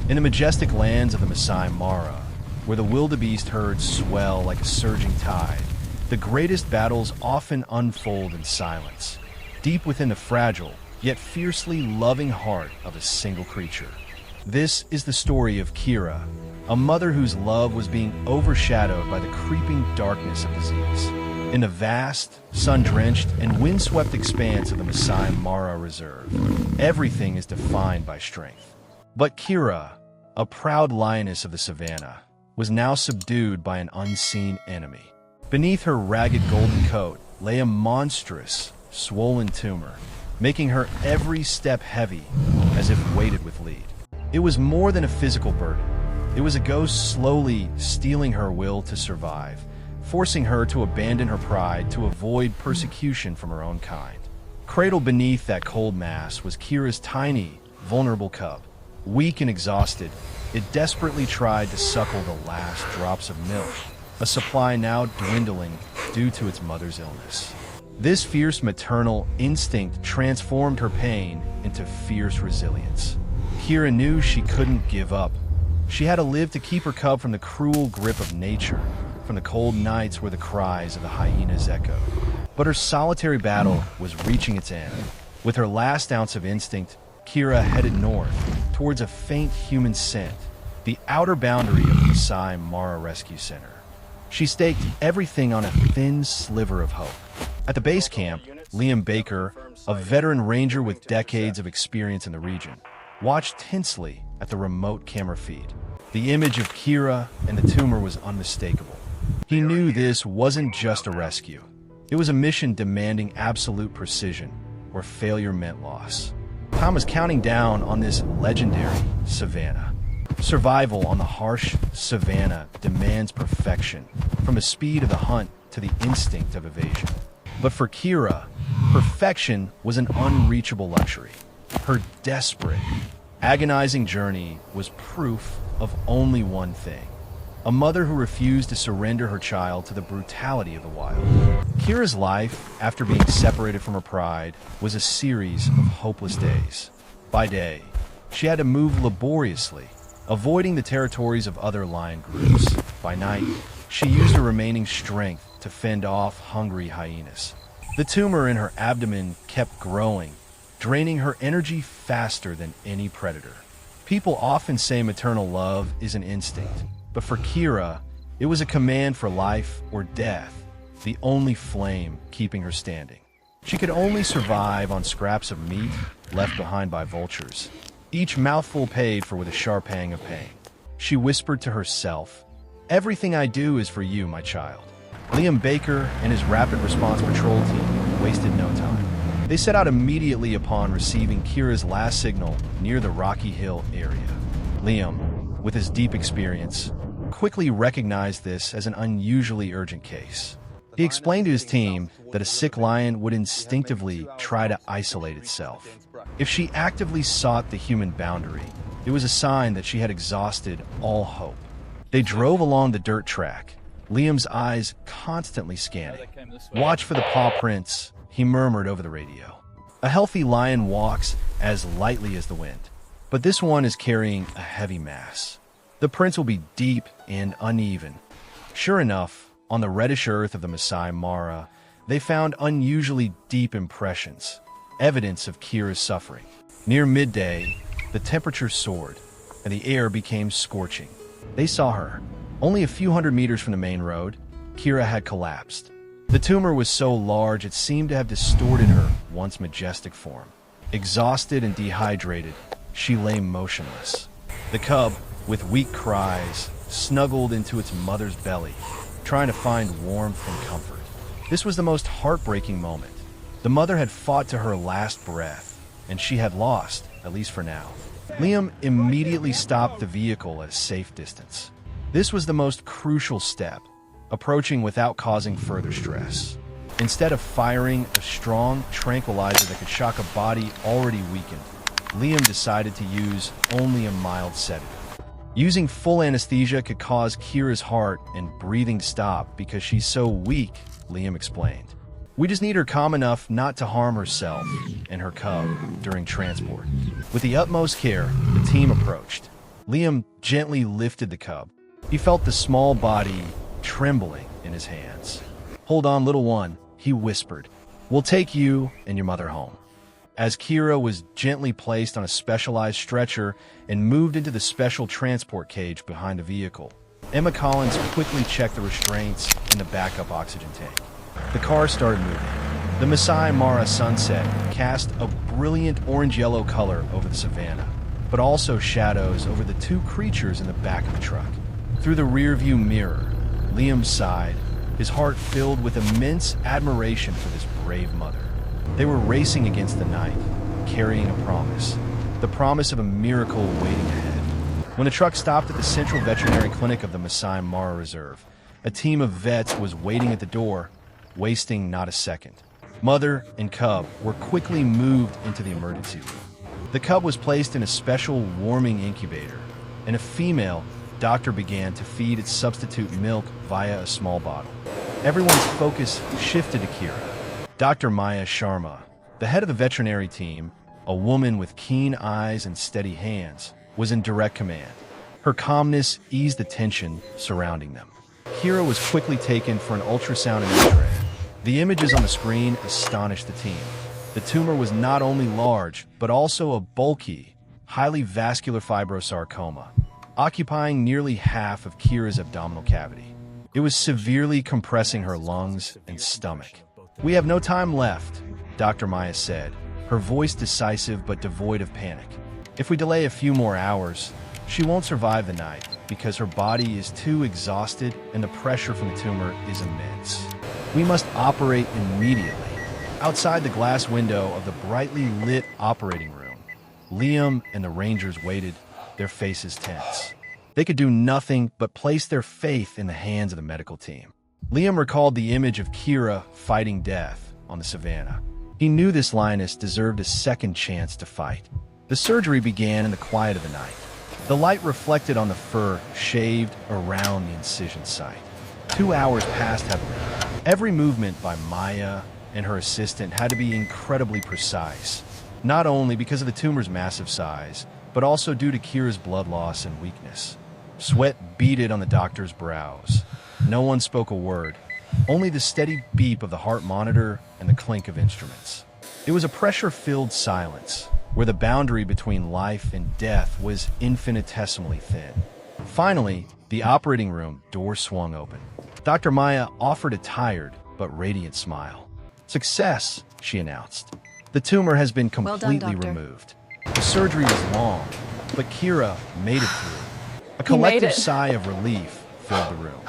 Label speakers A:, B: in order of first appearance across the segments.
A: In the majestic lands of the Masai Mara, where the wildebeest herds swell like a surging tide, the greatest battles often unfold in silence, deep within the fragile, yet fiercely loving heart of a single creature. This is the story of Kira, a mother whose love was being overshadowed by the creeping darkness of disease. In the vast, sun-drenched, and windswept expanse of the Masai Mara Reserve, everything is defined by strength. But Kira, a proud lioness of the savannah, was now subdued by an unseen enemy. Beneath her ragged golden coat lay a monstrous, swollen tumor, making her every step heavy, as if weighted with lead. It was more than a physical burden. It was a ghost slowly stealing her will to survive, forcing her to abandon her pride to avoid persecution from her own kind. Cradled beneath that cold mass was Kira's tiny, vulnerable cub. Weak and exhausted, it desperately tried to suckle the last drops of milk, a supply now dwindling due to its mother's illness. This fierce maternal instinct transformed her pain into fierce resilience. Kira knew she couldn't give up. She had to live to keep her cub from the cruel grip of nature, from the cold nights where the cries of the hyenas echoed. But her solitary battle was reaching its end. With her last ounce of instinct, Kira headed north, towards a faint human scent, the outer boundary of the Masai Mara Rescue Center. She staked everything on a thin sliver of hope. At the base camp, Liam Baker, a veteran ranger with decades of experience in the region, watched tensely at the remote camera feed. The image of Kira and the tumor was unmistakable. He knew this wasn't just a rescue. It was a mission demanding absolute precision, where failure meant loss. Time was counting down on this legendary savannah. Survival on the harsh savannah demands perfection, from the speed of the hunt to the instinct of evasion. But for Kira, perfection was an unreachable luxury. Her desperate, agonizing journey was proof of only one thing: a mother who refused to surrender her child to the brutality of the wild. Kira's life, after being separated from her pride, was a series of hopeless days. By day, she had to move laboriously, avoiding the territories of other lion groups. By night, she used her remaining strength to fend off hungry hyenas. The tumor in her abdomen kept growing, draining her energy faster than any predator. People often say maternal love is an instinct, but for Kira, it was a command for life or death, the only flame keeping her standing. She could only survive on scraps of meat left behind by vultures, each mouthful paid for with a sharp pang of pain. She whispered to herself, "Everything I do is for you, my child." Liam Baker and his rapid response patrol team wasted no time. They set out immediately upon receiving Kira's last signal near the Rocky Hill area. Liam, with his deep experience, quickly recognized this as an unusually urgent case. He explained to his team that a sick lion would instinctively try to isolate itself. If she actively sought the human boundary, it was a sign that she had exhausted all hope. They drove along the dirt track, Liam's eyes constantly scanning. "Watch for the paw prints," he murmured over the radio. "A healthy lion walks as lightly as the wind, but this one is carrying a heavy mass. The prints will be deep and uneven." Sure enough, on the reddish earth of the Masai Mara, they found unusually deep impressions, evidence of Kira's suffering. Near midday, the temperature soared, and the air became scorching. They saw her. Only a few hundred meters from the main road, Kira had collapsed. The tumor was so large it seemed to have distorted her once majestic form. Exhausted and dehydrated, she lay motionless. The cub, with weak cries, snuggled into its mother's belly, trying to find warmth and comfort. This was the most heartbreaking moment. The mother had fought to her last breath, and she had lost, at least for now. Liam immediately stopped the vehicle at a safe distance. This was the most crucial step, approaching without causing further stress. Instead of firing a strong tranquilizer that could shock a body already weakened, Liam decided to use only a mild sedative. Using full anesthesia could cause Kira's heart and breathing to stop because she's so weak, Liam explained. "We just need her calm enough not to harm herself and her cub during transport." With the utmost care, the team approached. Liam gently lifted the cub. He felt the small body trembling in his hands. "Hold on, little one," he whispered. "We'll take you and your mother home." As Kira was gently placed on a specialized stretcher and moved into the special transport cage behind the vehicle, Emma Collins quickly checked the restraints and the backup oxygen tank. The car started moving. The Masai Mara sunset cast a brilliant orange-yellow color over the savannah, but also shadows over the two creatures in the back of the truck. Through the rearview mirror, Liam sighed, his heart filled with immense admiration for this brave mother. They were racing against the night, carrying a promise, the promise of a miracle waiting ahead. When the truck stopped at the Central Veterinary Clinic of the Masai Mara Reserve, a team of vets was waiting at the door, wasting not a second. Mother and cub were quickly moved into the emergency room. The cub was placed in a special warming incubator, and a female doctor began to feed its substitute milk via a small bottle. Everyone's focus shifted to Kira. Dr. Maya Sharma, the head of the veterinary team, a woman with keen eyes and steady hands, was in direct command. Her calmness eased the tension surrounding them. Kira was quickly taken for an ultrasound and X-ray. The images on the screen astonished the team. The tumor was not only large, but also a bulky, highly vascular fibrosarcoma, occupying nearly half of Kira's abdominal cavity. It was severely compressing her lungs and stomach. "We have no time left," Dr. Maya said, her voice decisive but devoid of panic. "If we delay a few more hours, she won't survive the night because her body is too exhausted and the pressure from the tumor is immense. We must operate immediately." Outside the glass window of the brightly lit operating room, Liam and the Rangers waited, their faces tense. They could do nothing but place their faith in the hands of the medical team. Liam recalled the image of Kira fighting death on the savannah. He knew this lioness deserved a second chance to fight. The surgery began in the quiet of the night. The light reflected on the fur shaved around the incision site. 2 hours passed heavily. Every movement by Maya and her assistant had to be incredibly precise, not only because of the tumor's massive size, but also due to Kira's blood loss and weakness. Sweat beaded on the doctor's brows. No one spoke a word, only the steady beep of the heart monitor and the clink of instruments. It was a pressure-filled silence, where the boundary between life and death was infinitesimally thin. Finally, the operating room door swung open. Dr. Maya offered a tired but radiant smile. "Success," she announced. "The tumor has been completely removed. The surgery was long, but Kira made it through." A collective sigh of relief filled the room.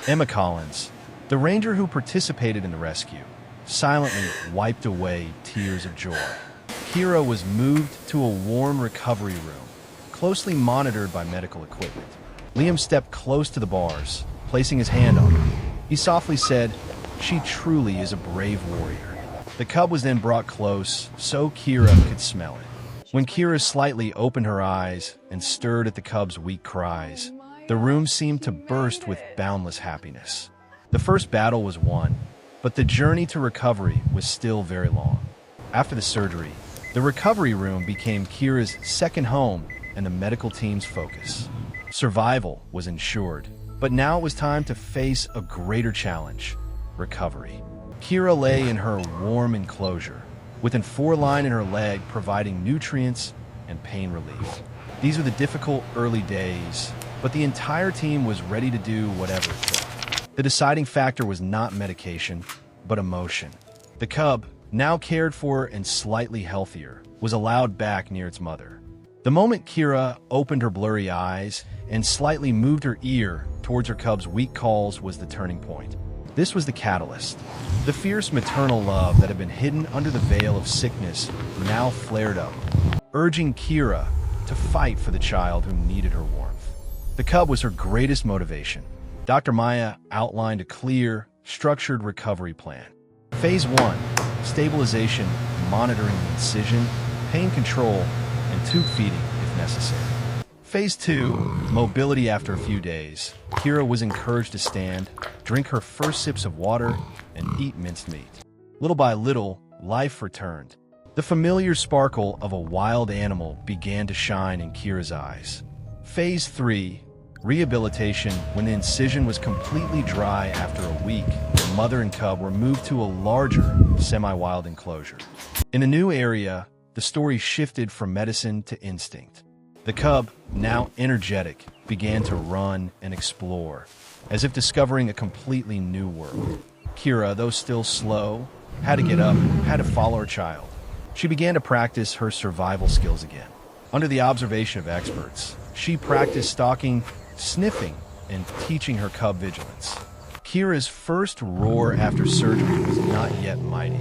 A: Emma Collins, the ranger who participated in the rescue, silently wiped away tears of joy. Kira was moved to a warm recovery room, closely monitored by medical equipment. Liam stepped close to the bars, placing his hand on her. He softly said, "She truly is a brave warrior." The cub was then brought close so Kira could smell it. When Kira slightly opened her eyes and stirred at the cub's weak cries, the room seemed to burst with boundless happiness. The first battle was won, but the journey to recovery was still very long. After the surgery, the recovery room became Kira's second home and the medical team's focus. Survival was ensured, but now it was time to face a greater challenge: recovery. Kira lay in her warm enclosure, with a 4-line in her leg providing nutrients and pain relief. These were the difficult early days, but the entire team was ready to do whatever it took. The deciding factor was not medication, but emotion. The cub, now cared for and slightly healthier, was allowed back near its mother. The moment Kira opened her blurry eyes and slightly moved her ear towards her cub's weak calls was the turning point. This was the catalyst. The fierce maternal love that had been hidden under the veil of sickness now flared up, urging Kira to fight for the child who needed her warmth. The cub was her greatest motivation. Dr. Maya outlined a clear, structured recovery plan. Phase 1, stabilization, monitoring the incision, pain control, and tube feeding if necessary. Phase 2, mobility. After a few days, Kira was encouraged to stand, drink her first sips of water, and eat minced meat. Little by little, life returned. The familiar sparkle of a wild animal began to shine in Kira's eyes. Phase 3, rehabilitation. When the incision was completely dry after a week, the mother and cub were moved to a larger, semi-wild enclosure. In a new area, the story shifted from medicine to instinct. The cub, now energetic, began to run and explore, as if discovering a completely new world. Kira, though still slow, had to get up, had to follow her child. She began to practice her survival skills again. Under the observation of experts, she practiced stalking, sniffing, and teaching her cub vigilance. Kira's first roar after surgery was not yet mighty,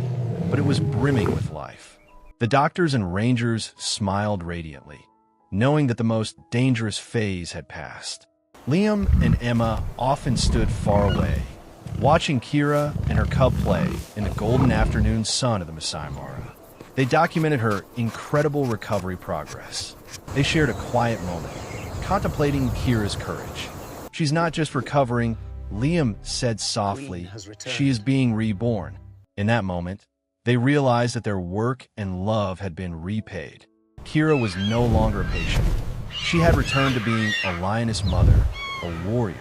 A: but it was brimming with life. The doctors and rangers smiled radiantly, knowing that the most dangerous phase had passed. Liam and Emma often stood far away, watching Kira and her cub play in the golden afternoon sun of the Masai Mara. They documented her incredible recovery progress. They shared a quiet moment, contemplating Kira's courage. "She's not just recovering," Liam said softly, "she is being reborn." In that moment, they realized that their work and love had been repaid. Kira was no longer a patient. She had returned to being a lioness mother, a warrior.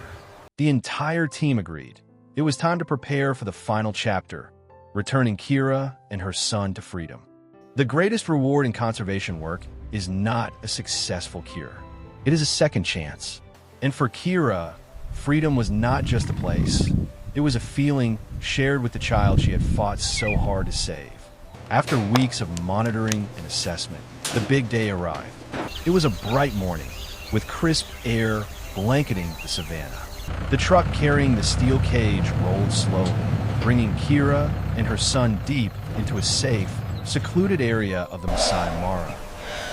A: The entire team agreed. It was time to prepare for the final chapter, returning Kira and her son to freedom. The greatest reward in conservation work is not a successful cure. It is a second chance. And for Kira, freedom was not just a place. It was a feeling shared with the child she had fought so hard to save. After weeks of monitoring and assessment, the big day arrived. It was a bright morning, with crisp air blanketing the savannah. The truck carrying the steel cage rolled slowly, bringing Kira and her son deep into a safe, secluded area of the Masai Mara,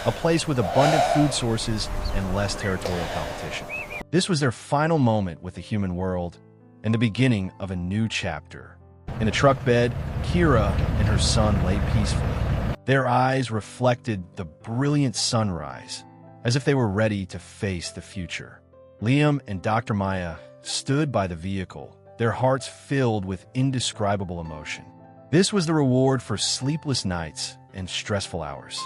A: a place with abundant food sources and less territorial competition. This was their final moment with the human world and the beginning of a new chapter. In a truck bed, Kira and her son lay peacefully. Their eyes reflected the brilliant sunrise, as if they were ready to face the future. Liam and Dr. Maya stood by the vehicle, their hearts filled with indescribable emotion. This was the reward for sleepless nights and stressful hours.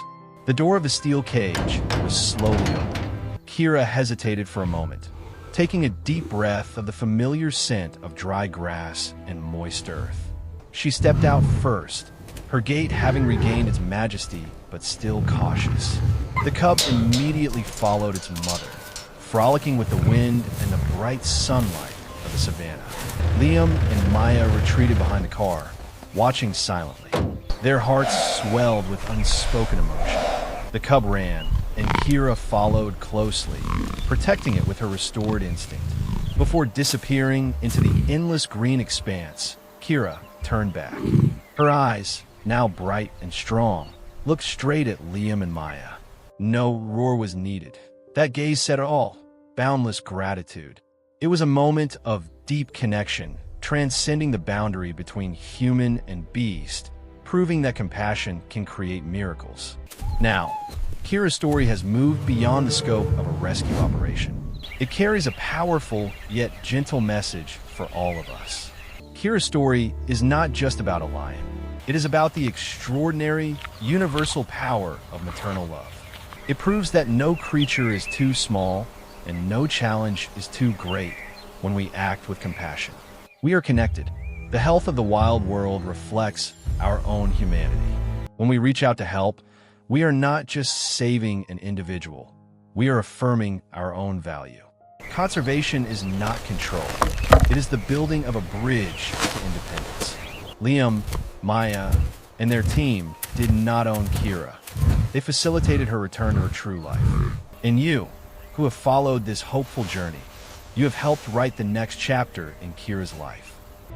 A: The door of the steel cage was slowly opened. Kira hesitated for a moment, taking a deep breath of the familiar scent of dry grass and moist earth. She stepped out first, her gait having regained its majesty but still cautious. The cub immediately followed its mother, frolicking with the wind and the bright sunlight of the savannah. Liam and Maya retreated behind the car, watching silently. Their hearts swelled with unspoken emotion. The cub ran, and Kira followed closely, protecting it with her restored instinct. Before disappearing into the endless green expanse, Kira turned back. Her eyes, now bright and strong, looked straight at Liam and Maya. No roar was needed. That gaze said it all, boundless gratitude. It was a moment of deep connection, transcending the boundary between human and beast, proving that compassion can create miracles. Now, Kira's story has moved beyond the scope of a rescue operation. It carries a powerful yet gentle message for all of us. Kira's story is not just about a lion. It is about the extraordinary, universal power of maternal love. It proves that no creature is too small and no challenge is too great when we act with compassion. We are connected. The health of the wild world reflects our own humanity. When we reach out to help, we are not just saving an individual. We are affirming our own value. Conservation is not control. It is the building of a bridge to independence. Liam, Maya, and their team did not own Kira. They facilitated her return to her true life. And you, who have followed this hopeful journey, you have helped write the next chapter in Kira's life.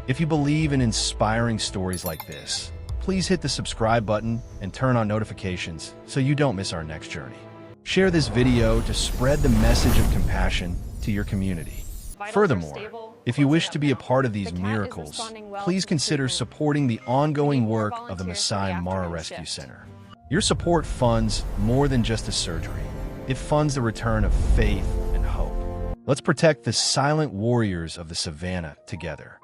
A: If you believe in inspiring stories like this, please hit the subscribe button and turn on notifications so you don't miss our next journey. Share this video to spread the message of compassion to your community. Furthermore, if you wish to be a part of these miracles, please consider supporting the ongoing work of the Masai Mara Rescue Center. Your support funds more than just a surgery. It funds the return of faith and hope. Let's protect the silent warriors of the savannah together.